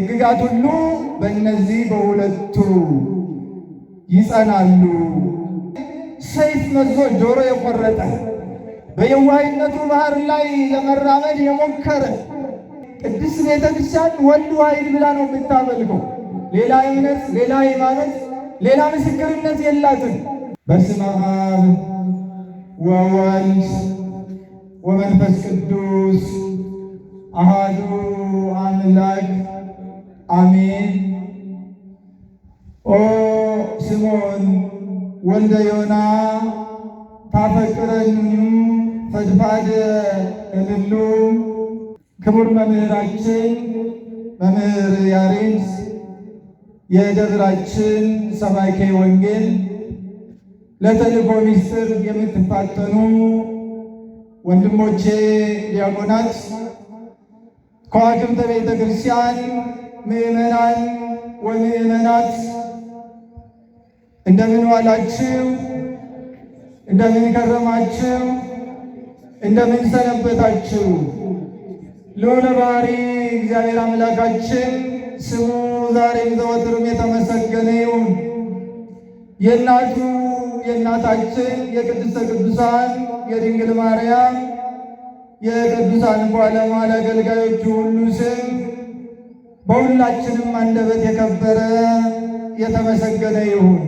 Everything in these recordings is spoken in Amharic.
ሕግጋት ሁሉ በእነዚህ በሁለቱ ይጸናሉ። ሰይፍ መዞ ጆሮ የቆረጠ በየዋህነቱ ባህር ላይ ለመራመድ የሞከረ ቅድስት ቤተ ክርስቲያን ወልድ ዋሕድ ብላ ነው የምታመልከው። ሌላ እምነት፣ ሌላ ሃይማኖት፣ ሌላ ምስክርነት የላትም። በስመ አብ ወወልድ ወመንፈስ ቅዱስ አሐዱ አምላክ አሜን። ኦ ስምዖን ወልደ ዮና ታፈቅረኒም ፈድፋደ እልሉ። ክቡር መምህራችን መምህር ያሬድ፣ የደብራችን ሰባኬ ወንጌል፣ ለተልእኮ ምስጢር የምትፋተኑ ወንድሞቼ ዲያቆናት፣ ከዋክብተ ቤተ ክርስቲያን፣ ምእመናን ወምእመናት እንደምን ዋላችሁ? እንደምን ከረማችሁ? እንደምን ሰነበታችሁ? ልዑለ ባሕርይ እግዚአብሔር አምላካችን ስሙ ዛሬም ዘወትርም የተመሰገነ ይሁን። የእናቱ የእናታችን የቅድስተ ቅዱሳን የድንግል ማርያም የቅዱሳን ባለሟል አገልጋዮቹ ሁሉ ስም በሁላችንም አንደበት የከበረ የተመሰገነ ይሁን።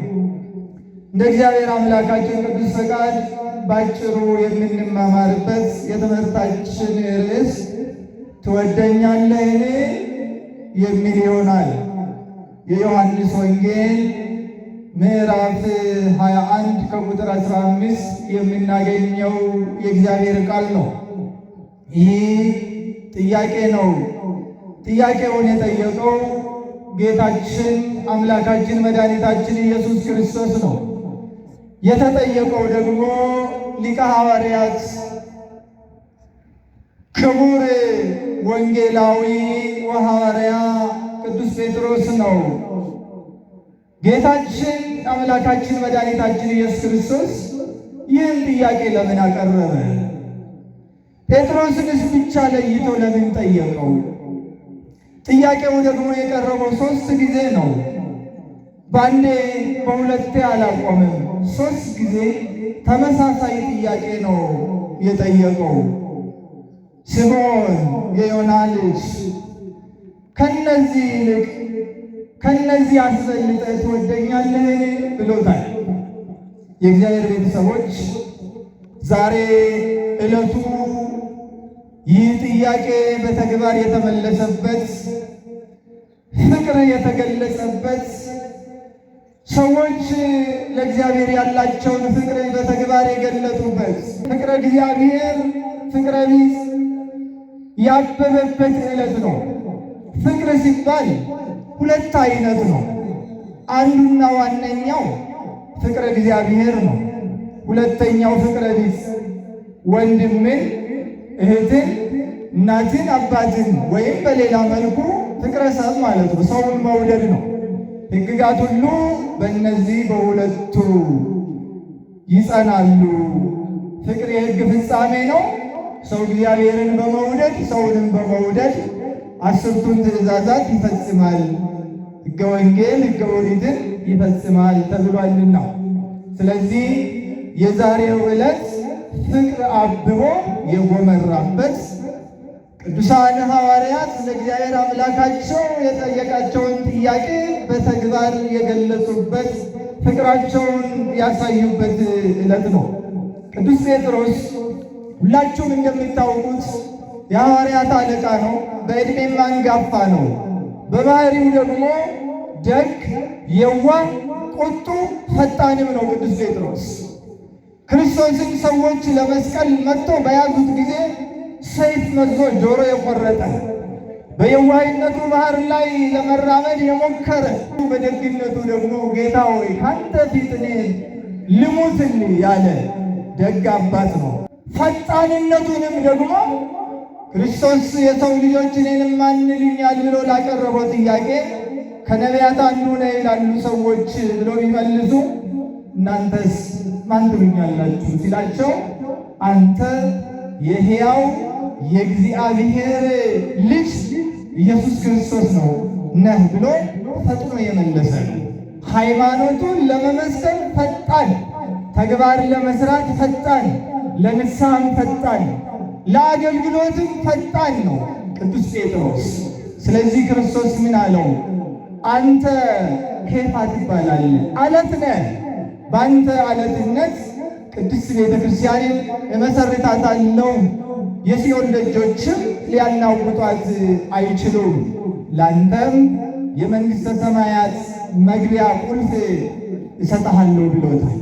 እንደ እግዚአብሔር አምላካችን ቅዱስ ፈቃድ ባጭሩ የምንማማርበት የትምህርታችን ርዕስ ትወደኛለህን የሚል ይሆናል። የዮሐንስ ወንጌል ምዕራፍ 21 ከቁጥር 15 የምናገኘው የእግዚአብሔር ቃል ነው። ይህ ጥያቄ ነው። ጥያቄውን የጠየቀው ጌታችን አምላካችን መድኃኒታችን ኢየሱስ ክርስቶስ ነው። የተጠየቀው ደግሞ ሊቀ ሐዋርያት ክቡር ወንጌላዊ ወሐዋርያ ቅዱስ ጴጥሮስ ነው። ጌታችን አምላካችን መድኃኒታችን ኢየሱስ ክርስቶስ ይህን ጥያቄ ለምን አቀረበ? ጴጥሮስንስ ብቻ ለይቶ ለምን ጠየቀው? ጥያቄው ደግሞ የቀረበው 3 ጊዜ ነው። በአንዴ በሁለቴ አላቆምም። 3 ጊዜ ተመሳሳይ ጥያቄ ነው የጠየቀው። ስምዖን የዮና ልጅ ከነዚህ ይልቅ ከነዚህ አስበልጠህ ትወደኛለህ ብሎታል። የእግዚአብሔር ቤተሰቦች ዛሬ ዕለቱ ይህ ጥያቄ በተግባር የተመለሰበት፣ ፍቅር የተገለጸበት፣ ሰዎች ለእግዚአብሔር ያላቸውን ፍቅር በተግባር የገለጡበት፣ ፍቅረ እግዚአብሔር ፍቅረ ቢጽ ያበበበት ዕለት ነው። ፍቅር ሲባል 2 አይነት ነው። አንዱና ዋነኛው ፍቅረ እግዚአብሔር ነው። ሁለተኛው ፍቅረ ቢጽ ወንድምን፣ እህትን፣ እናትን፣ አባትን ወይም በሌላ መልኩ ፍቅረ ሰብ ማለት ነው። ሰውን መውደድ ነው። ሕግጋት ሁሉ በእነዚህ በሁለቱ ይጸናሉ። ፍቅር የሕግ ፍጻሜ ነው። ሰው እግዚአብሔርን በመውደድ ሰውንም በመውደድ 10ቱን ትእዛዛት ይፈጽማል፣ ሕገ ወንጌል ሕገ ኦሪትን ይፈጽማል ተብሏልና። ስለዚህ የዛሬው ዕለት ፍቅር አብቦ የጎመራበት፣ ቅዱሳን ሐዋርያት ለእግዚአብሔር አምላካቸው የጠየቃቸውን ጥያቄ በተግባር የገለጹበት፣ ፍቅራቸውን ያሳዩበት ዕለት ነው። ቅዱስ ጴጥሮስ ሁላችሁም እንደምታውቁት የሐዋርያት አለቃ ነው። በዕድሜም አንጋፋ ነው። በባህሪው ደግሞ ደግ፣ የዋህ፣ ቁጡ፣ ፈጣንም ነው። ቅዱስ ጴጥሮስ ክርስቶስን ሰዎች ለመስቀል መጥቶ በያዙት ጊዜ ሰይፍ መዞ ጆሮ የቆረጠ በየዋህነቱ ባህር ላይ ለመራመድ የሞከረ በደግነቱ ደግሞ ጌታ ሆይ ካንተ ፊት እኔ ልሙትልህ ያለ ደግ አባት ነው። ፈጣንነቱንም ደግሞ ክርስቶስ የሰው ልጆች እኔንም ማን ይሉኛል ብሎ ላቀረበው ጥያቄ ከነቢያት አንዱ ነህ ይላሉ ሰዎች ብሎ ቢመልሱ እናንተስ ማን ትሉኛላችሁ ሲላቸው አንተ የሕያው የእግዚአብሔር ልጅ ኢየሱስ ክርስቶስ ነው ነህ ብሎ ፈጥኖ የመለሰ ነው። ሃይማኖቱን ለመመስከር ፈጣን፣ ተግባር ለመስራት ፈጣን፣ ለንስሐም ፈጣን፣ ለአገልግሎትም ፈጣን ነው ቅዱስ ጴጥሮስ። ስለዚህ ክርስቶስ ምን አለው? አንተ ኬፋ ትባላለህ፣ አለት ነህ። በአንተ አለትነት ቅድስት ቤተ ክርስቲያንን እመሰርታታለሁ፣ የሲኦል ደጆችም ሊያናውጧት አይችሉም፣ ለአንተም የመንግሥተ ሰማያት መግቢያ ቁልፍ እሰጥሃለሁ ብሎታል።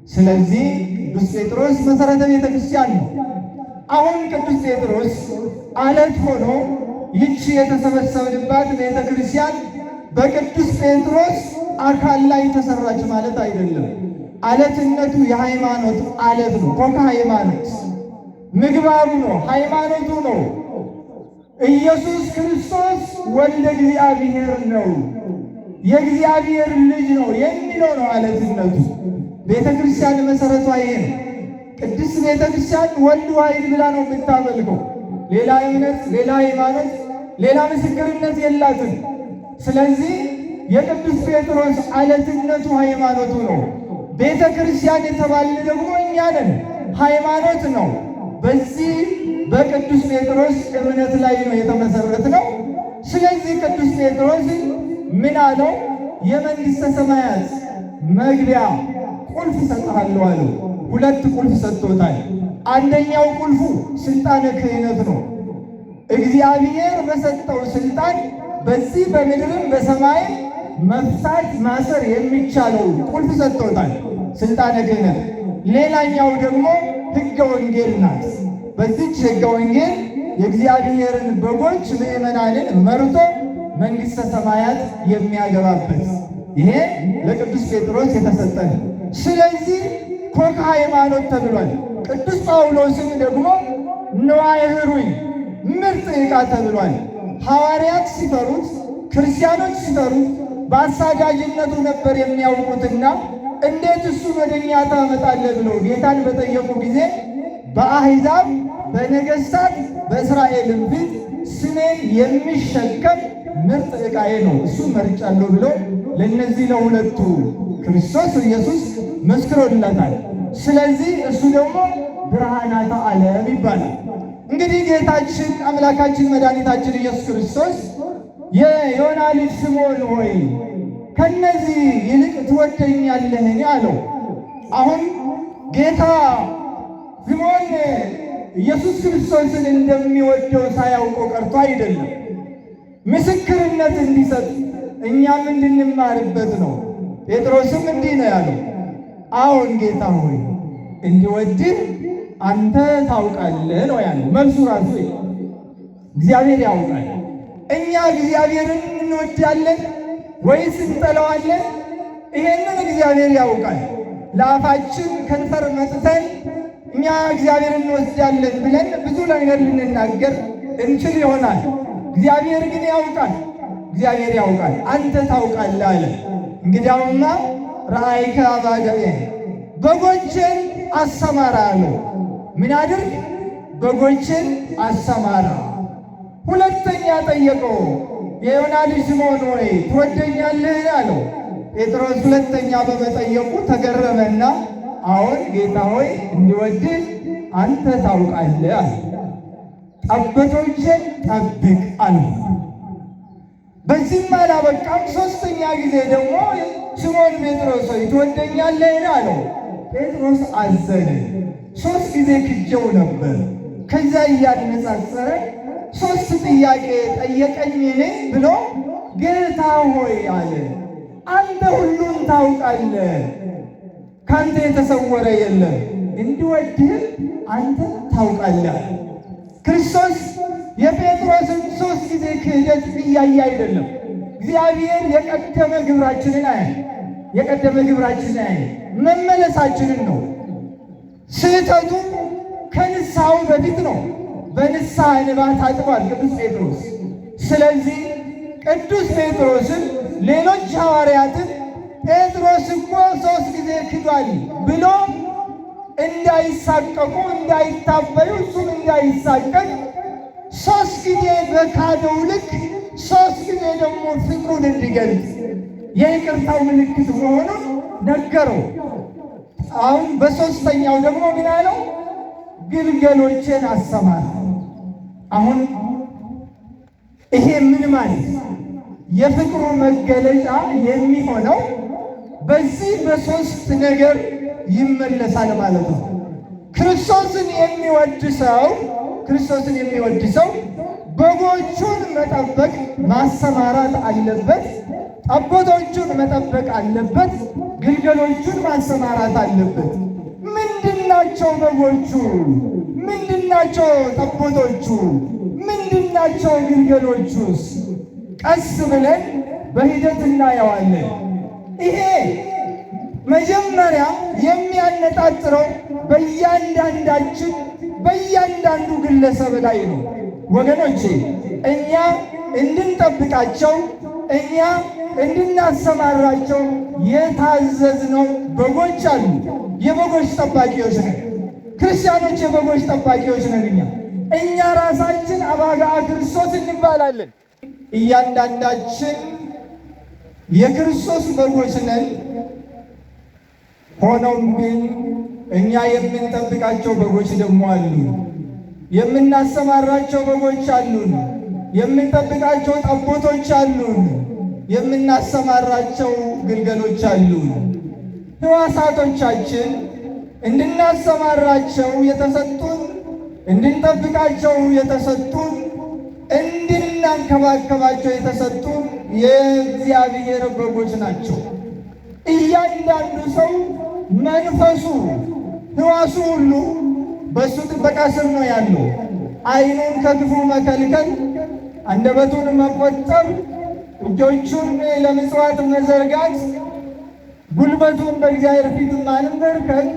ስለዚህ ቅዱስ ጴጥሮስ መሠረተ ቤተ ክርስቲያን ነው። አሁን ቅዱስ ጴጥሮስ አለት ሆኖ ይቺ የተሰበሰብንባት ቤተ ክርስቲያን በቅዱስ ጴጥሮስ አካል ላይ ተሰራች ማለት አይደለም። አለትነቱ የሃይማኖት አለት ነው። ኮከ ሃይማኖት ምግባሩ ነው፣ ሃይማኖቱ ነው። ኢየሱስ ክርስቶስ ወልደ እግዚአብሔር ነው፣ የእግዚአብሔር ልጅ ነው የሚለው ነው አለትነቱ። ቤተ ክርስቲያን መሠረቷ ይሄ ነው። ቅድስት ቤተ ክርስቲያን ወልድ ዋሕድ ብላ ነው የምታመልከው። ሌላ እምነት፣ ሌላ ሃይማኖት፣ ሌላ ምስክርነት የላትም። ስለዚህ የቅዱስ ጴጥሮስ አለትነቱ ሃይማኖቱ ነው። ቤተ ክርስቲያን የተባልን ደግሞ እኛ ነን፣ ሃይማኖት ነው። በዚህ በቅዱስ ጴጥሮስ እምነት ላይ ነው የተመሰረት ነው። ስለዚህ ቅዱስ ጴጥሮስ ምን አለው? የመንግሥተ ሰማያት መግቢያ ቁልፍ እሰጥሃለሁ አለው። ሁለት ቁልፍ ሰጥቶታል። አንደኛው ቁልፉ ስልጣነ ክህነት ነው። እግዚአብሔር በሰጠው ስልጣን በዚህ በምድርም በሰማይም መፍታት ማሰር የሚቻለው ቁልፍ ሰጥቶታል፣ ስልጣነ ክህነት። ሌላኛው ደግሞ ሕገ ወንጌል ናት። በዚች ሕገ ወንጌል የእግዚአብሔርን በጎች ምእመናንን መርቶ መንግሥተ ሰማያት የሚያገባበት ይሄ ለቅዱስ ጴጥሮስ የተሰጠ ነው። ስለዚህ ኮከ ሃይማኖት ተብሏል። ቅዱስ ጳውሎስም ደግሞ ንዋየ ኅሩይ ምርጥ ዕቃ ተብሏል። ሐዋርያት ሲፈሩት፣ ክርስቲያኖች ሲፈሩት በአሳዳጅነቱ ነበር የሚያውቁትና እንዴት እሱን ወደ እኛ ታመጣለህ ብለው ጌታን በጠየቁ ጊዜ በአሕዛብ በነገሥታት በእስራኤልም ፊት ስሜን የሚሸከም ምርጥ ዕቃዬ ነው እሱ መርጫለሁ ብሎ ለእነዚህ ለሁለቱ ክርስቶስ ኢየሱስ መስክሮለታል። ስለዚህ እሱ ደግሞ ብርሃናተ ዓለም ይባላል። እንግዲህ ጌታችን አምላካችን መድኃኒታችን ኢየሱስ ክርስቶስ የዮና ልጅ ስምዖን ሆይ ከነዚህ ይልቅ ትወደኛለህን አለው። አሁን ጌታ ስምዖን ኢየሱስ ክርስቶስን እንደሚወደው ሳያውቀው ቀርቶ አይደለም፣ ምስክርነት እንዲሰጥ እኛም እንድንማርበት ነው። ጴጥሮስም እንዲህ ነው ያለው፣ አዎን ጌታ ሆይ እንዲወድህ አንተ ታውቃለህ ነው ያለው። መልሱ ራሱ እግዚአብሔር ያውቃል። እኛ እግዚአብሔርን እንወዳለን ወይስ እንጠላዋለን? ይሄንን እግዚአብሔር ያውቃል። ለአፋችን ከንፈር መጥተን እኛ እግዚአብሔርን እንወዳለን ብለን ብዙ ነገር ልንናገር እንችል ይሆናል። እግዚአብሔር ግን ያውቃል። እግዚአብሔር ያውቃል። አንተ ታውቃለህ አለ። እንግዲያውማ ረአይከ አባገዕ በጎችን አሰማራ አለው። ምን አድርግ? በጎችን አሰማራ። ሁለተኛ ጠየቀው፣ የዮና ልጅ ስምዖን ሆይ ትወደኛለህ አለው። ጴጥሮስ ሁለተኛ በመጠየቁ ተገረመና አዎን ጌታ ሆይ እንዲወድህ አንተ ታውቃለህ አለ። ጠቦቶቼን ጠብቅ አለው። በዚህም አላበቃም። ሦስተኛ ጊዜ ደግሞ ስምዖን ጴጥሮስ ሆይ ትወደኛለህ አለው። ጴጥሮስ አዘነ። 3 ጊዜ ክጀው ነበር። ከዛ እያነጻጸረ 3 ጥያቄ ጠየቀኝ ብሎ ጌታ ሆይ አለ፣ አንተ ሁሉን ታውቃለህ፣ ካንተ የተሰወረ የለም፣ እንዲወድህ አንተ ታውቃለህ። ክርስቶስ የጴጥሮስን 3 ጊዜ ክህደት እያየ አይደለም። እግዚአብሔር የቀደመ ግብራችንን መመለሳችንን ነው። ስህተቱ ከንስሐው በፊት ነው። በንስሐ እንባ ታጥቧል ቅዱስ ጴጥሮስ። ስለዚህ ቅዱስ ጴጥሮስን ሌሎች ሐዋርያትን ጴጥሮስ እኮ 3 ጊዜ ክዷል ብሎ እንዳይሳቀቁ እንዳይታበዩ፣ እሱም እንዳይሳቀቅ 3 ጊዜ በካደው ልክ ሦስት ጊዜ ደግሞ ፍቅሩን እንዲገልጽ የይቅርታው ምልክት መሆኑን ነገረው። አሁን በሦስተኛው ደግሞ ምን አለው? ግልገሎቼን አሰማራ። አሁን ይሄ ምን ማለት የፍቅሩ መገለጫ የሚሆነው በዚህ በሦስት ነገር ይመለሳል ማለት ነው። ክርስቶስን የሚወድ ሰው በጎቹን መጠበቅ ማሰማራት አለበት። ጠቦቶቹን መጠበቅ አለበት። ግልገሎቹን ማሰማራት አለበት። ምንድናቸው በጎቹ? ምንድናቸው ጠቦቶቹ? ምንድናቸው ግልገሎቹስ? ቀስ ብለን በሂደት እናየዋለን። ይሄ መጀመሪያ የሚያነጣጥረው በእያንዳንዳችን በእያንዳንዱ ግለሰብ ላይ ነው። ወገኖቼ እኛ እንድንጠብቃቸው እኛ እንድናሰማራቸው የታዘዝነው በጎች አሉ። የበጎች ጠባቂዎች ነን። ክርስቲያኖች የበጎች ጠባቂዎች ነን። እኛ ራሳችን አባጋ ክርስቶስ እንባላለን። እያንዳንዳችን የክርስቶስ በጎች ነን። ሆኖም ግን እኛ የምንጠብቃቸው በጎች ደግሞ አሉ። የምናሰማራቸው በጎች አሉን። የምንጠብቃቸው ጠቦቶች አሉን። የምናሰማራቸው ግልገሎች አሉን። ሕዋሳቶቻችን እንድናሰማራቸው የተሰጡን፣ እንድንጠብቃቸው የተሰጡን፣ እንድናንከባከባቸው የተሰጡን የእግዚአብሔር በጎች ናቸው። እያንዳንዱ ሰው መንፈሱ ሕዋሱ ሁሉ በእሱ ጥበቃ ስር ነው ያለው። ዓይኑን ከክፉ መከልከል፣ አንደበቱን መቆጠብ፣ እጆቹን ለምጽዋት መዘርጋት፣ ጉልበቱን በእግዚአብሔር ፊት ማንበርከክ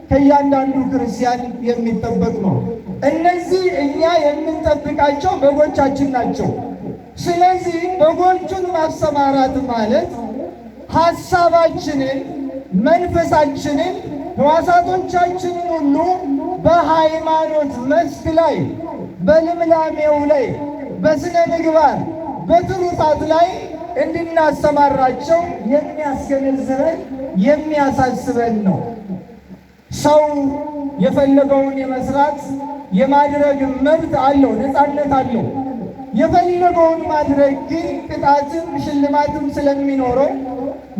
ከእያንዳንዱ ክርስቲያን የሚጠበቅ ነው። እነዚህ እኛ የምንጠብቃቸው በጎቻችን ናቸው። ስለዚህ በጎቹን ማሰማራት ማለት ሐሳባችንን፣ መንፈሳችንን፣ ሕዋሳቶቻችንን ሁሉ በሃይማኖት መስክ ላይ፣ በልምላሜው ላይ፣ በስነ ምግባር፣ በትሩፋት ላይ እንድናሰማራቸው የሚያስገነዝበን የሚያሳስበን ነው። ሰው የፈለገውን የመስራት የማድረግ መብት አለው፣ ነፃነት አለው። የፈለገውን ማድረግ ግን ቅጣትም ሽልማትም ስለሚኖረው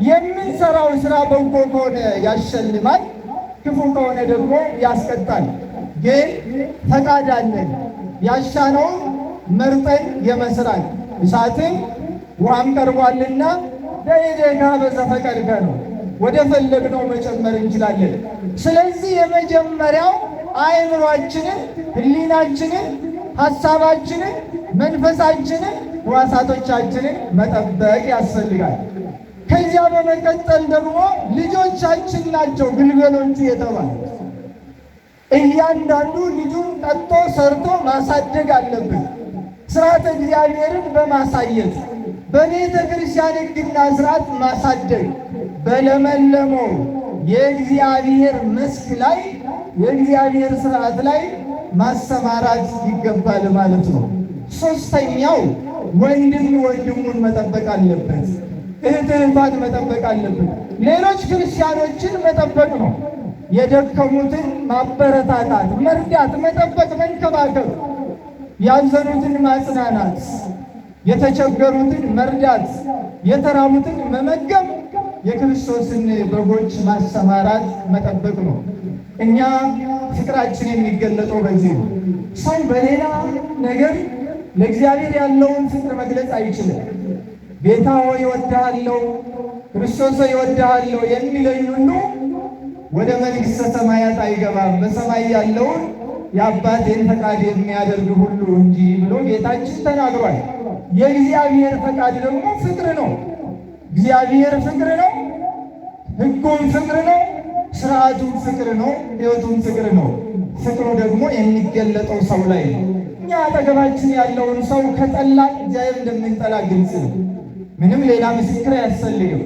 የምንሰራው ስራ በጎ ከሆነ ያሸልማል፣ ክፉ ከሆነ ደግሞ ያስቀጣል። ግን ፈቃድ አለን፣ ያሻነውን መርጠን የመስራት እሳትም ውሃም ቀርቧልና ደይደጋ በዘፈቀድከ ነው፣ ወደ ፈለግነው መጨመር እንችላለን። ስለዚህ የመጀመሪያው አእምሯችንን፣ ሕሊናችንን፣ ሐሳባችንን፣ መንፈሳችንን፣ ሕዋሳቶቻችንን መጠበቅ ያስፈልጋል። ከዚያ በመቀጠል ደግሞ ልጆቻችን ናቸው ግልገሎቹ የተባሉት። እያንዳንዱ ልጁን ጠጥቶ ሰርቶ ማሳደግ አለብን። ሥርዓተ እግዚአብሔርን በማሳየት በቤተ ክርስቲያን ሕግና ሥርዓት ማሳደግ፣ በለመለመው የእግዚአብሔር መስክ ላይ የእግዚአብሔር ሥርዓት ላይ ማሰማራት ይገባል ማለት ነው። ሦስተኛው ወንድም ወንድሙን መጠበቅ አለበት። እህት እህቷን መጠበቅ አለበት። ሌሎች ክርስቲያኖችን መጠበቅ ነው። የደከሙትን ማበረታታት፣ መርዳት፣ መጠበቅ፣ መንከባከብ፣ ያዘኑትን ማጽናናት፣ የተቸገሩትን መርዳት፣ የተራቡትን መመገብ የክርስቶስን በጎች ማሰማራት መጠበቅ ነው። እኛ ፍቅራችን የሚገለጠው በዚህ ነው። ሰው በሌላ ነገር ለእግዚአብሔር ያለውን ፍቅር መግለጽ አይችልም። ጌታ ሆይ እወድሃለሁ፣ ክርስቶስ ሆይ እወድሃለሁ የሚለኝ ሁሉ ወደ መንግሥተ ሰማያት አይገባም፣ በሰማይ ያለውን የአባቴን ፈቃድ የሚያደርግ ሁሉ እንጂ ብሎ ጌታችን ተናግሯል። የእግዚአብሔር ፈቃድ ደግሞ ፍቅር ነው። እግዚአብሔር ፍቅር ነው፣ ሕጉም ፍቅር ነው፣ ሥርዓቱም ፍቅር ነው፣ ሕይወቱም ፍቅር ነው። ፍቅሩ ደግሞ የሚገለጠው ሰው ላይ ነው። እኛ አጠገባችን ያለውን ሰው ከጠላን እግዚአብሔር እንደምንጠላ ግልጽ ነው። ምንም ሌላ ምስክር አያስፈልግም።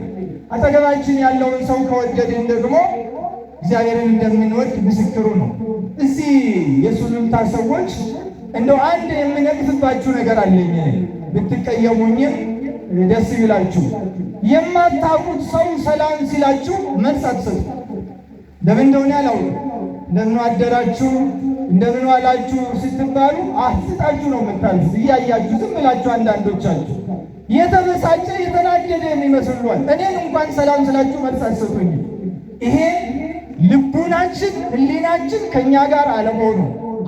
አጠገባችን ያለውን ሰው ከወደድን ደግሞ እግዚአብሔርን እንደምንወድ ምስክሩ ነው። እዚህ የሱሉልታ ሰዎች እንደው አንድ የምነቅፍባችሁ ነገር አለኝ። ብትቀየሙኝም ደስ ይላችሁ። የማታውቁት ሰው ሰላም ሲላችሁ መልስ አትሰጡ። ለምን እንደሆነ አላውቅም። እንደምን አደራችሁ እንደምን ዋላችሁ ስትባሉ አፍጣችሁ ነው የምታልፉት። እያያችሁ ዝም ብላችሁ አንዳንዶቻችሁ የተበሳጨ የተናደደ የሚመስሏል። እኔን እንኳን ሰላም ስላችሁ መልስ አትሰጡኝም። ይሄ ልቡናችን ሕሊናችን ከእኛ ጋር አለመሆኑ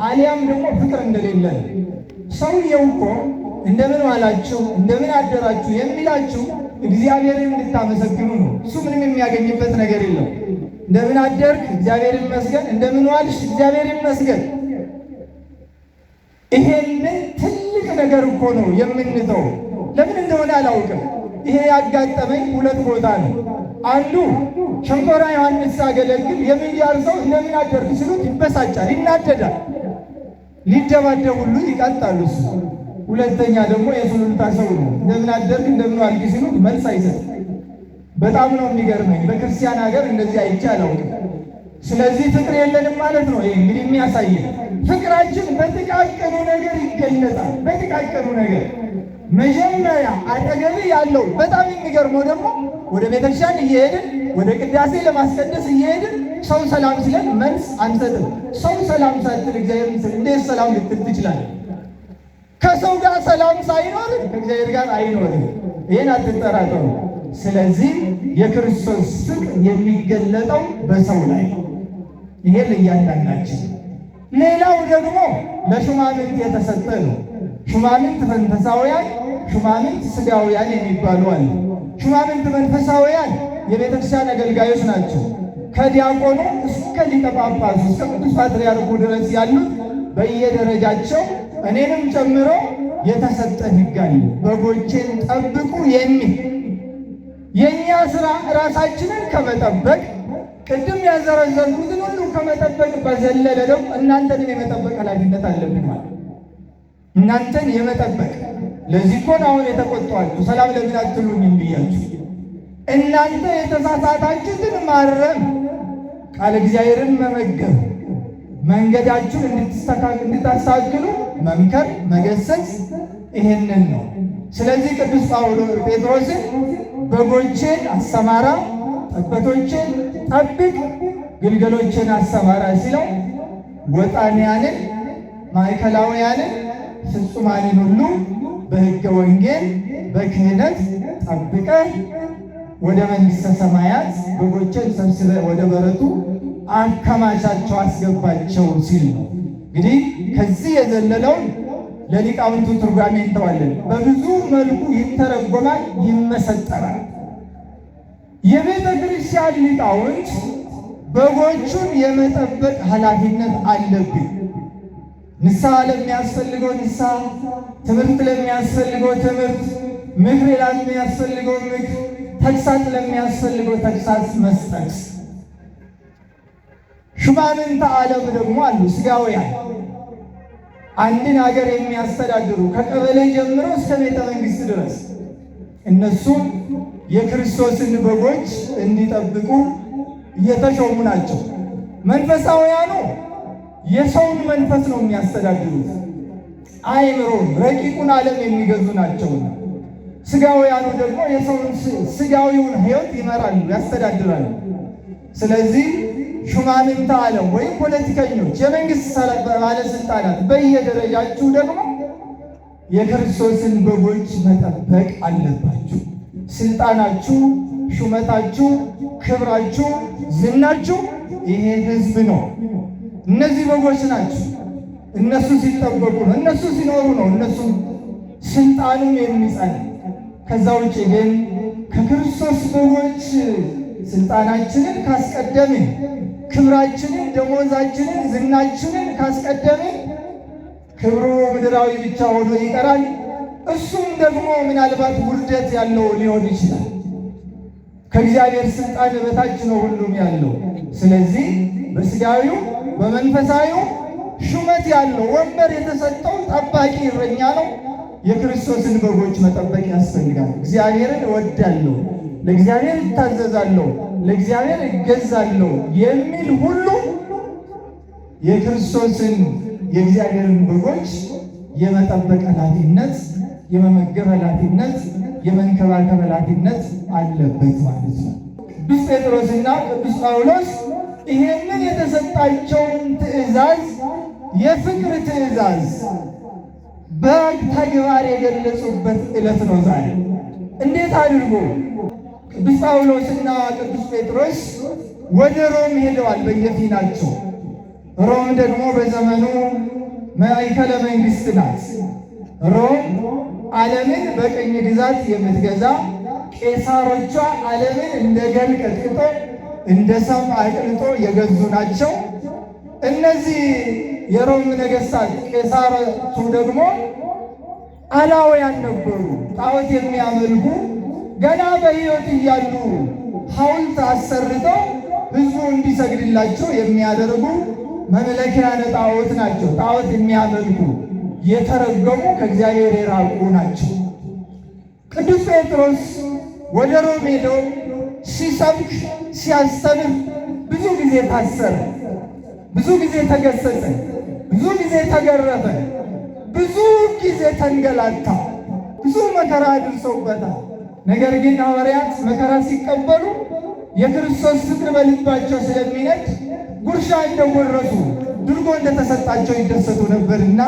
አሊያም ደግሞ ፍቅር እንደሌለ ሰውየው እኮ እንደምን ዋላችሁ እንደምን አደራችሁ የሚላችሁ እግዚአብሔርን እንድታመሰግኑ ነው። እሱ ምንም የሚያገኝበት ነገር የለም። እንደምን አደርክ እግዚአብሔር ይመስገን፣ እንደምን ዋልሽ እግዚአብሔር ይመስገን። ይሄንን ትልቅ ነገር እኮ ነው የምንተው። ለምን እንደሆነ አላውቅም። ይሄ ያጋጠመኝ ሁለት ቦታ ነው። አንዱ ሸንኮራ ዮሐንስ ሳገለግል የሚዲያር ሰው እንደምን አደርክ ሲሉት ይበሳጫል፣ ይናደዳል፣ ሊደባደብ ሁሉ ይቀጣሉ። ሁለተኛ ደግሞ የሱሉልታ ሰው ነው። እንደምን አደርክ እንደምን ዋልክ ሲሉት መልስ አይሰጥም። በጣም ነው የሚገርመኝ። በክርስቲያን ሀገር እንደዚህ አይቼ አላውቅም። ስለዚህ ፍቅር የለንም ማለት ነው። ይሄ እንግዲህ የሚያሳየን ፍቅራችን በጥቃቅኑ ነገር ይገለጣል። በጥቃቅኑ ነገር መጀመሪያ አጠገብ ያለው በጣም የሚገርመው ደግሞ ወደ ቤተክርስቲያን እየሄድን ወደ ቅዳሴ ለማስቀደስ እየሄድን ሰው ሰላም ሲለን መልስ አንሰጥም። ሰው ሰላም ሳትል እግዚአብሔር እንዴት ሰላም ልትል ትችላለህ? ከሰው ጋር ሰላም ሳይኖር ከእግዚአብሔር ጋር አይኖርም። ይህን አትጠራጠሩ። ስለዚህ የክርስቶስ ፍቅር የሚገለጠው በሰው ላይ ይሄ ለእያንዳንዳችን። ሌላው ደግሞ ለሹማምንት የተሰጠ ነው። ሹማምንት መንፈሳውያን፣ ሹማምንት ሥጋውያን የሚባሉ አሉ። ሹማምንት መንፈሳውያን የቤተክርስቲያን አገልጋዮች ናቸው። ከዲያቆኑ እስከ ሊቀ ጳጳሱ እስከ ቅዱስ ፓትርያርኩ ድረስ ያሉት በየደረጃቸው እኔንም ጨምሮ የተሰጠን ሕግ አለ። በጎቼን ጠብቁ የሚል የእኛ ሥራ ራሳችንን ከመጠበቅ ቅድም ያዘረዘርኩትን ሁሉ ከመጠበቅ በዘለለ ደግሞ እናንተን የመጠበቅ ኃላፊነት አለብን ማለት እናንተን የመጠበቅ። ለዚህ እኮ ነው አሁን የተቆጣኋችሁ። ሰላም ለምን አትሉኝም ብያችሁ። እናንተ የተሳሳታችሁትን ማረም፣ ቃል እግዚአብሔርን መመገብ፣ መንገዳችሁን እንድታስተካክሉ መምከር፣ መገሰጽ ይሄንን ነው። ስለዚህ ቅዱስ ጴጥሮስን በጎቼን አሰማራ፣ ጠቦቶቼን ጠብቅ፣ ግልገሎቼን አሰማራ ሲለው ወጣንያንን፣ ማዕከላውያንን፣ ፍጹማንን ሁሉ በሕገ ወንጌል በክህነት ጠብቀህ ወደ መንግሥተ ሰማያት በጎቼን ሰብስበህ ወደ በረቱ አከማቻቸው፣ አስገባቸው ሲል ነው። እንግዲህ ከዚህ የዘለለውን ለሊቃውንቱ ትርጓሜ እንተዋለን። በብዙ መልኩ ይተረጎማል፣ ይመሰጠራል። የቤተ ክርስቲያን ሊቃውንት በጎቹን የመጠበቅ ኃላፊነት አለብን። ንስሐ ለሚያስፈልገው ንስሐ፣ ትምህርት ለሚያስፈልገው ትምህርት፣ ምክር ለሚያስፈልገው ምክር፣ ተግሳጽ ለሚያስፈልገው ተግሳጽ መስጠት። ሹማምንተ ዓለም ደግሞ አሉ፣ ሥጋውያን አንድን ሀገር የሚያስተዳድሩ ከቀበሌ ጀምሮ እስከ ቤተ መንግሥት ድረስ እነሱም የክርስቶስን በጎች እንዲጠብቁ እየተሾሙ ናቸው። መንፈሳውያኑ የሰውን መንፈስ ነው የሚያስተዳድሩት፣ አእምሮን ረቂቁን ዓለም የሚገዙ ናቸውና፣ ሥጋውያኑ ደግሞ የሰውን ሥጋዊውን ሕይወት ይመራሉ፣ ያስተዳድራሉ። ስለዚህ ሹማምንተ ዓለም ወይም ፖለቲከኞች፣ የመንግሥት ባለሥልጣናት በየደረጃችሁ ደግሞ የክርስቶስን በጎች መጠበቅ አለባችሁ። ስልጣናችሁ፣ ሹመታችሁ፣ ክብራችሁ፣ ዝናችሁ ይሄ ሕዝብ ነው። እነዚህ በጎች ናቸው። እነሱ ሲጠበቁ ነው፣ እነሱ ሲኖሩ ነው እነሱ ስልጣኑም የሚጸና። ከዛ ውጭ ግን ከክርስቶስ በጎች ስልጣናችንን ካስቀደምን፣ ክብራችንን፣ ደሞዛችንን፣ ዝናችንን ካስቀደምን ክብሩ ምድራዊ ብቻ ሆኖ ይቀራል። እሱም ደግሞ ምናልባት ውርደት ያለው ሊሆን ይችላል። ከእግዚአብሔር ስልጣን በታች ነው ሁሉም ያለው። ስለዚህ በሥጋዊው በመንፈሳዊው ሹመት ያለው ወንበር የተሰጠው ጠባቂ እረኛ ነው። የክርስቶስን በጎች መጠበቅ ያስፈልጋል። እግዚአብሔርን እወዳለሁ፣ ለእግዚአብሔር እታዘዛለሁ፣ ለእግዚአብሔር እገዛለሁ የሚል ሁሉ የክርስቶስን የእግዚአብሔርን በጎች የመጠበቅ ኃላፊነት የመመገብ ኃላፊነት፣ የመንከባከብ ኃላፊነት አለበት ማለት ነው። ቅዱስ ጴጥሮስና ቅዱስ ጳውሎስ ይሄንን የተሰጣቸውን ትእዛዝ የፍቅር ትእዛዝ በተግባር የገለጹበት ዕለት ነው ዛሬ። እንዴት አድርጎ? ቅዱስ ጳውሎስና ቅዱስ ጴጥሮስ ወደ ሮም ሄደዋል በየፊናቸው። ሮም ደግሞ በዘመኑ ማዕከለ መንግሥት ናት። ሮም ዓለምን በቅኝ ግዛት የምትገዛ፣ ቄሳሮቿ ዓለምን እንደ ገል ቀጥቅጦ እንደ ሰም አቅልጦ የገዙ ናቸው። እነዚህ የሮም ነገሥታት ቄሳሮቹ ደግሞ አላውያን ነበሩ፣ ጣዖት የሚያመልኩ ገና በሕይወት እያሉ ሐውልት አሰርተው ሕዝቡ እንዲሰግድላቸው የሚያደርጉ መመለኪያነ ጣዖት ናቸው። ጣዖት የሚያመልኩ የተረገሙ ከእግዚአብሔር የራቁ ናቸው። ቅዱስ ጴጥሮስ ወደ ሮም ሄዶ ሲሰብክ ሲያስተምር ብዙ ጊዜ ታሰረ፣ ብዙ ጊዜ ተገሰጸ፣ ብዙ ጊዜ ተገረፈ፣ ብዙ ጊዜ ተንገላታ፣ ብዙ መከራ አድርሰውበታል። ነገር ግን ሐዋርያት መከራ ሲቀበሉ የክርስቶስ ፍቅር በልባቸው ስለሚነድ ጉርሻ እንደጎረሱ ድርጎ እንደተሰጣቸው ይደሰቱ ነበርና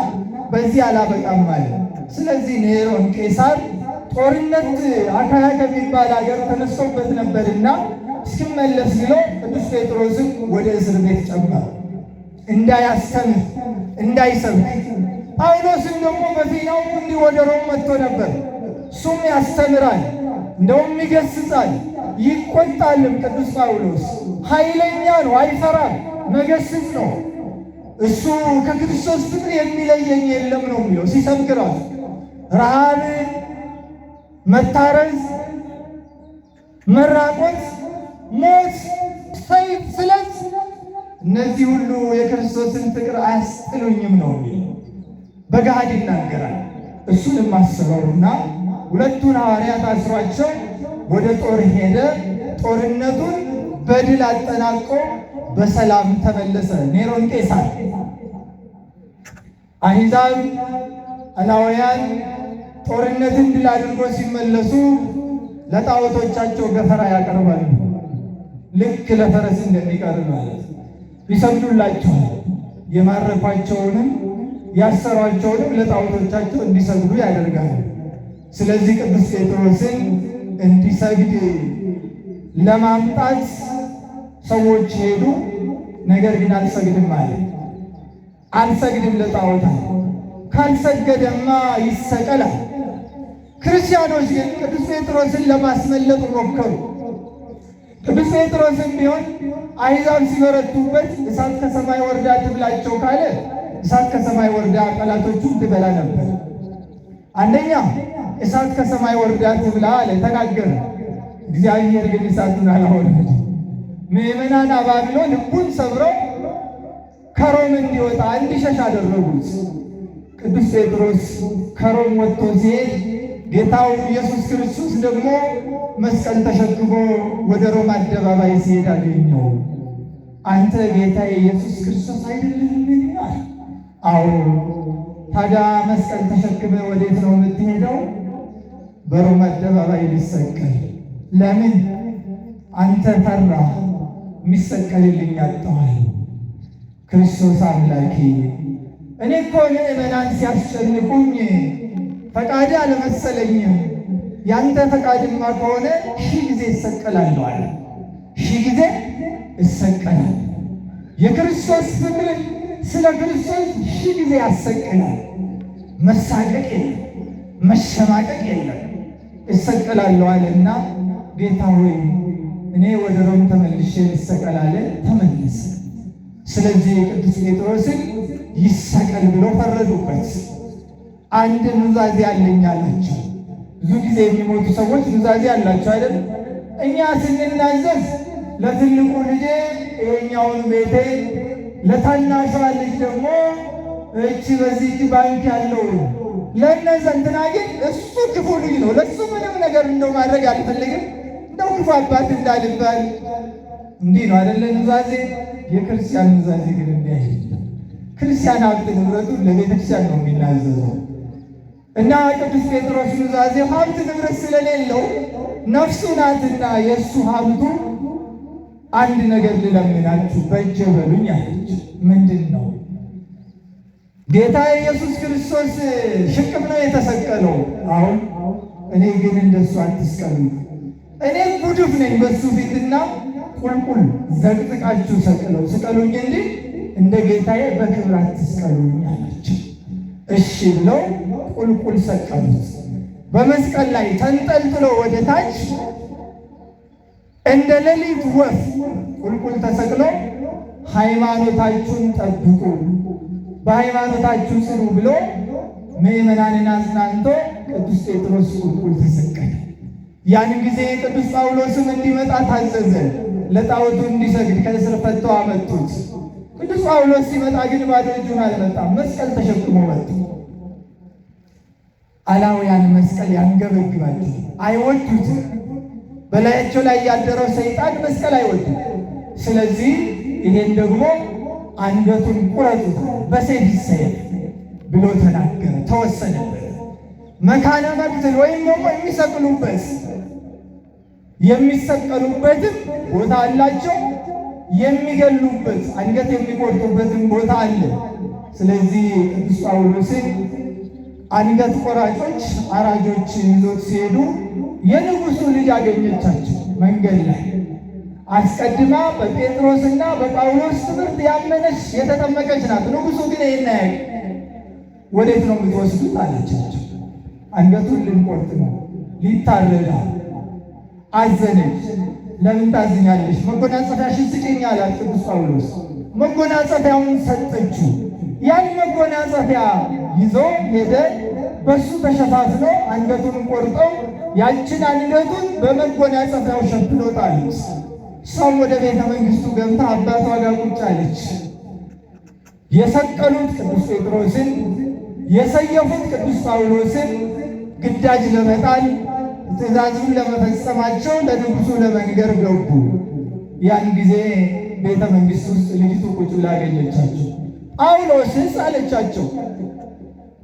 በዚህ አላበቃም ማለት። ስለዚህ ኔሮን ቄሳር ጦርነት አካያ ከሚባል ሀገር ተነስቶበት ነበርና እስኪመለስ ብሎ ቅዱስ ጴጥሮስን ወደ እስር ቤት ጨመረ፣ እንዳያስተምር እንዳይሰብክ። ጳውሎስም ደግሞ በፊናው እንዲህ ወደ ሮም መጥቶ ነበር። እሱም ያስተምራል፣ እንደውም ይገስጻል፣ ይቆጣልም። ቅዱስ ጳውሎስ ኃይለኛ ነው፣ አይፈራም፣ መገስጽ ነው። እሱ ከክርስቶስ ፍቅር የሚለየኝ የለም ነው የሚለው ሲሰብክ ራሱ። ረሃብ፣ መታረዝ፣ መራቆት፣ ሞት፣ ሰይፍ፣ ስለት እነዚህ ሁሉ የክርስቶስን ፍቅር አያስጥሉኝም ነው የሚለው በገሃድ ይናገራል። እሱንም አስበውና ሁለቱን ሐዋርያት አስሯቸው ወደ ጦር ሄደ። ጦርነቱን በድል አጠናቆ በሰላም ተመለሰ። ኔሮን ቄሳር አሕዛብ አላውያን ጦርነትን ድል አድርጎ ሲመለሱ ለጣዖቶቻቸው ገፈራ ያቀርባሉ። ልክ ለፈረስ እንደሚቀርብ ማለት ይሰግዱላቸዋል። የማረኳቸውንም ያሰሯቸውንም ለጣዖቶቻቸው እንዲሰግዱ ያደርጋሉ። ስለዚህ ቅዱስ ጴጥሮስን እንዲሰግድ ለማምጣት ሰዎች ሄዱ። ነገር ግን አልሰግድም አለ። አልሰግድም ለጣዖታት፣ ካልሰገደማ ይሰቀላል። ክርስቲያኖች ግን ቅዱስ ጴጥሮስን ለማስመለጥ ሞከሩ። ቅዱስ ጴጥሮስም ቢሆን አሕዛብ ሲበረቱበት እሳት ከሰማይ ወርዳ ትብላቸው ካለ እሳት ከሰማይ ወርዳ ጠላቶቹን ትበላ ነበር። አንደኛ እሳት ከሰማይ ወርዳ ትብላ አለ ተናገረ። እግዚአብሔር ግን እሳቱን አላወረደም። ምዕመናን አባብሎ ልቡን ሰብረው ከሮም እንዲወጣ እንዲሸሽ አደረጉት። ቅዱስ ጴጥሮስ ከሮም ወጥቶ ሲሄድ ጌታው ኢየሱስ ክርስቶስ ደግሞ መስቀል ተሸክሞ ወደ ሮም አደባባይ ሲሄድ አገኘው። አንተ ጌታ ኢየሱስ ክርስቶስ አይደለህምን? አዎ። ታዲያ መስቀል ተሸክመ ወዴት ነው የምትሄደው? በሮም አደባባይ ሊሰቀል። ለምን? አንተ ፈራ፣ የሚሰቀልልኝ አጣሁ። ክርስቶስ አምላኬ፣ እኔ እኮ ምዕመናን ሲያስጨንቁኝ ፈቃድ አልመሰለኝም። ያንተ ፈቃድማ ከሆነ 1000 ጊዜ እሰቀላለሁ አለ። 1000 ጊዜ እሰቀላለሁ። የክርስቶስ ፍቅር ስለ ክርስቶስ 1000 ጊዜ ያሰቅላል። መሳቀቅ የለም፣ መሸማቀቅ የለም። እሰቀላለሁ አለና ጌታ ሆይ እኔ ወደ ሮም ተመልሼ እሰቀላለ። ተመለሰ። ስለዚህ ቅዱስ ጴጥሮስን ይሰቀል ብሎ ፈረዱበት። አንድ ኑዛዜ አለኝ አላቸው። ብዙ ጊዜ የሚሞቱ ሰዎች ኑዛዜ አላቸው አይደል? እኛ ስንናዘዝ ለትልቁ ልጄ ይሄኛውን ቤቴ፣ ለታናሿ ልጅ ደግሞ እቺ በዚህ ባንክ ያለው ለእነዛ እንትና ግን እሱ ክፉ ልጅ ነው፣ ለእሱ ምንም ነገር እንደው ማድረግ አልፈልግም፣ እንደው ክፉ አባት እንዳልባል። እንዲህ ነው አይደለ ኑዛዜ? የክርስቲያን ኑዛዜ ግን እንዲህ አይደለም። ክርስቲያን ሀብት ንብረቱን ለቤተክርስቲያን ነው የሚናዘዘው። እና ቅዱስ ጴጥሮስ ኑዛዜው ሀብት ንብረት ስለሌለው ነፍሱ ናትና የእሱ ሀብቱ አንድ ነገር ልለምናችሁ በእጄ በሉኝ አለች። ምንድን ነው? ጌታ ኢየሱስ ክርስቶስ ሽቅብ ነው የተሰቀለው። አሁን እኔ ግን እንደሱ አትስቀሉ፣ እኔ ጉድፍ ነኝ በሱ ፊትና ቁልቁል ዘቅዝቃችሁ ስቀሉኝ እንጂ እንደ ጌታዬ በክብር አትስቀሉኝ አላቸው። እሺ ብለው ቁልቁል ሰቀሉት። በመስቀል ላይ ተንጠልጥሎ ወደ ታች እንደ ሌሊት ወፍ ቁልቁል ተሰቅሎ ሃይማኖታችሁን ጠብቁ፣ በሃይማኖታችሁ ጽኑ ብሎ ምዕመናንን አጽናንቶ ቅዱስ ጴጥሮስ ቁልቁል ተሰቀለ። ያን ጊዜ ቅዱስ ጳውሎስም እንዲመጣ ታዘዘ። ለጣዖቱ እንዲሰግድ ከእስር ፈተው አመጡት። ቅዱስ ጳውሎስ ሲመጣ ግን ባዶ እጁን አልመጣም፣ መስቀል ተሸክሞ መጡ። አላውያን መስቀል ያንገበግባቸው አይወዱትም። በላያቸው ላይ ያደረው ሰይጣን መስቀል አይወዱም። ስለዚህ ይሄን ደግሞ አንገቱን ቁረጡት፣ በሰይፍ ይሰየፍ ብሎ ተናገረ፣ ተወሰነበት። መካነ መቅትል ወይም ደግሞ የሚሰቀሉበትም ቦታ አላቸው፣ የሚገሉበት አንገት የሚቆርጡበትም ቦታ አለ። ስለዚህ ቅዱስ ጳውሎስን አንገት ቆራጮች አራጆች ይዞት ሲሄዱ የንጉሡ ልጅ አገኘቻቸው መንገድ ላይ። አስቀድማ በጴጥሮስና በጳውሎስ ትምህርት ያመነች የተጠመቀች ናት። ንጉሡ ግን ይህን ያቅ ወዴት ነው የምትወስዱት አለቻቸው። አንገቱን ልንቆርጥ ነው፣ ሊታረዳ። አዘነች። ለምን ታዝኛለሽ? መጎናጸፊያሽን ስጪኝ አላት ቅዱስ ጳውሎስ። መጎናጸፊያውን ሰጠችው። ያን መጎናጸፊያ ይዞ ሄደ። በሱ ተሸፋፍኖ አንገቱን ቆርጠው ያችን አንገቱን በመጎናጸፊያው ሸፍኖ ጣሉት። እሷም ወደ ቤተ መንግሥቱ ገብታ አባቷ ጋር ቁጭ አለች። የሰቀሉት ቅዱስ ጴጥሮስን የሰየፉት ቅዱስ ጳውሎስን ግዳጅ ለመጣል ትእዛዙን ለመፈጸማቸው ለንጉሡ ለመንገር ገቡ። ያን ጊዜ ቤተ መንግሥት ውስጥ ልጅቱ ቁጭ ብላ አገኘቻቸው። ጳውሎስስ አለቻቸው።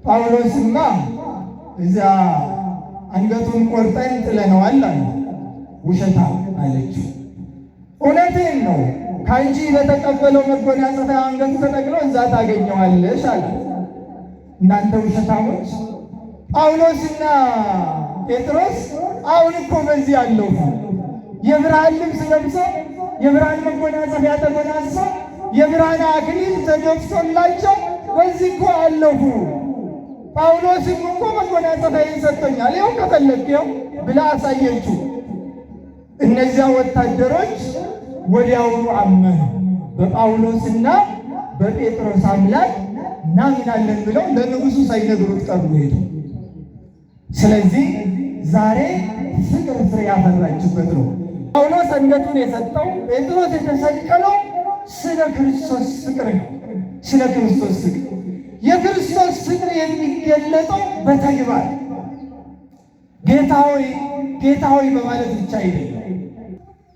ጳውሎስማ እዚያ አንገቱን ቆርጠን ጥለነዋል አለ። ውሸታ አለችው። እውነቴን ነው፣ ከአንቺ በተቀበለው መጎናጸፊያ አንገቱ ተጠቅሎ እዛ ታገኘዋለሽ አለ። እናንተ ውሸታሞች! ጳውሎስና ጴጥሮስ አሁን እኮ በዚህ አለፉ። የብርሃን ልብስ ለብሶ የብርሃን መጎናጸፊያ ተጎናጽፈው የብርሃን አክሊል ተደፍቶላቸው በዚህ እኮ አለፉ። ጳውሎስም እኮ መጎናጸፊያን ሰጥቶኛል፣ ይኸው ከፈለግኸው ብላ አሳየችው። እነዚያ ወታደሮች ወዲያውኑ አመኑ። በጳውሎስና በጴጥሮስ አምላክ እናምናለን ብለው ለንጉሡ ሳይነግሩት ቀሩ ሄዱ። ስለዚህ ዛሬ ፍቅር ፍሬ ያፈራችበት ነው። ጳውሎስ አንገቱን የሰጠው፣ ጴጥሮስ የተሰቀለው ስለ ክርስቶስ ፍቅር ነው። ስለ ክርስቶስ ፍቅር። የክርስቶስ ፍቅር የሚገለጠው በተግባር ጌታ ሆይ ጌታ ሆይ በማለት ብቻ አይደለም።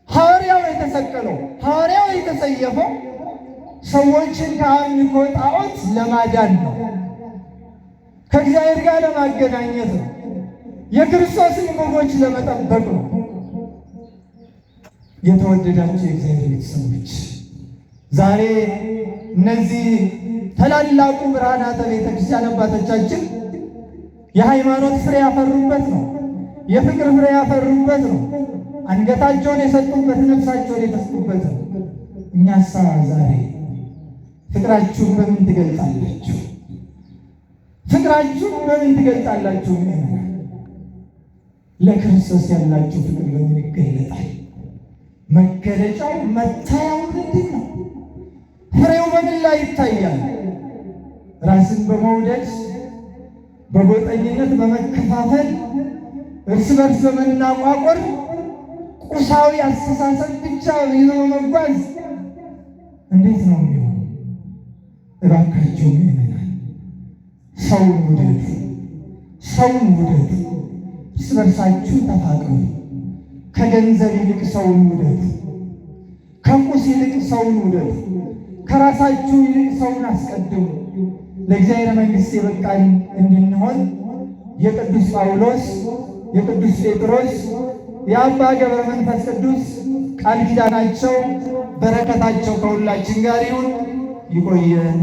ሐዋርያው የተሰቀለው፣ ሐዋርያው የተሰየፈው ሰዎችን ከአምልኮ ጣዖት ለማዳን ነው። ከእግዚአብሔር ጋር ለማገናኘት ነው። የክርስቶስን በጎች ለመጠበቅ ነው። የተወደዳችሁ የእግዚአብሔር ቤተሰቦች ዛሬ እነዚህ ታላላቁ ብርሃናተ ቤተ ክርስቲያን አባቶቻችን የሃይማኖት ፍሬ ያፈሩበት ነው። የፍቅር ፍሬ ያፈሩበት ነው። አንገታቸውን የሰጡበት፣ ነፍሳቸውን የተሰጡበት ነው። እኛሳ ዛሬ ፍቅራችሁን በምን ትገልጣላችሁ? ፍቅራችሁን በምን ትገልጣላችሁ? ለክርስቶስ ያላችሁ ፍቅር በምን ይገለጣል? መገለጫው መታያው ምንድን ነው? ፍሬው በምን ላይ ይታያል? ራስን በመውደድ በጎጠኝነት በመከፋፈል እርስ በርስ በመናቋቆር ቁሳዊ አስተሳሰብ ብቻ ይዞ መጓዝ እንዴት ነው የሚሆነው? እባካችሁ ምእመናን ሰውን ውደዱ፣ ሰውን ውደዱ፣ እርስ በርሳችሁ ተፋቀሩ። ከገንዘብ ይልቅ ሰውን ውደዱ፣ ከቁስ ይልቅ ሰውን ውደዱ፣ ከራሳችሁ ይልቅ ሰውን አስቀድሙ። ለእግዚአብሔር መንግሥት የበቃን እንድንሆን የቅዱስ ጳውሎስ፣ የቅዱስ ጴጥሮስ፣ የአባ ገብረ መንፈስ ቅዱስ ቃል ኪዳናቸው በረከታቸው ከሁላችን ጋር ይሁን። ይቆየን።